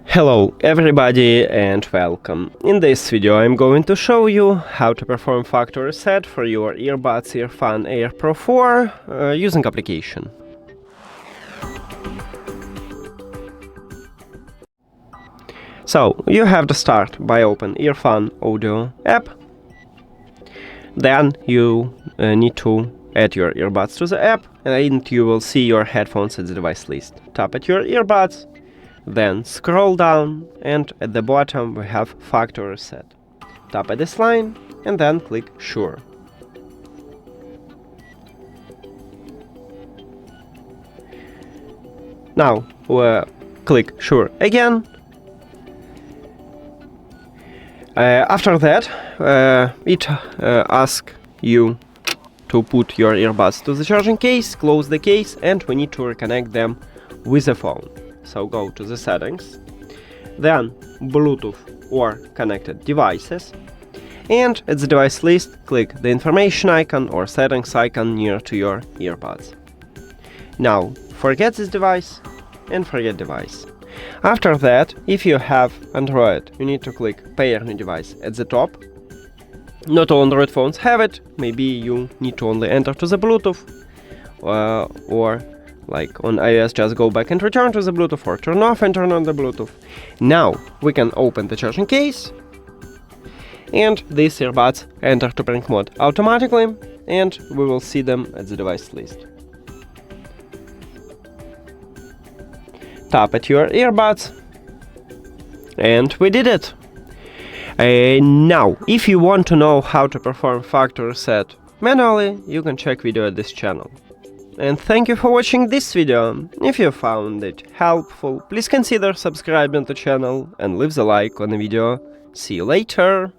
Hello everybody and welcome. In this video I'm going to show you how to perform factory reset for your earbuds EARFUN Air Pro 4 using application. So you have to start by open EARFUN Audio app. Then you need to add your earbuds to the app and you will see your headphones at the device list. Tap at your earbuds. Then scroll down and at the bottom we have factory reset. Tap at this line and then click Sure. Now click Sure again. After that it asks you to put your earbuds to the charging case, close the case, and we need to reconnect them with the phone. So go to the settings, then Bluetooth or connected devices, and at the device list click the information icon or settings icon near to your earbuds. Now forget this device and forget device. After that, if you have Android, you need to click pair new device at the top. Not all Android phones have it, maybe you need to only enter to the Bluetooth or like on iOS, just go back and return to the Bluetooth or turn off and turn on the Bluetooth. Now we can open the charging case and these earbuds enter to prank mode automatically and we will see them at the device list. Tap at your earbuds and we did it. Now, if you want to know how to perform factory reset manually, you can check video at this channel. And thank you for watching this video. If you found it helpful, please consider subscribing to the channel and leave the like on the video. See you later!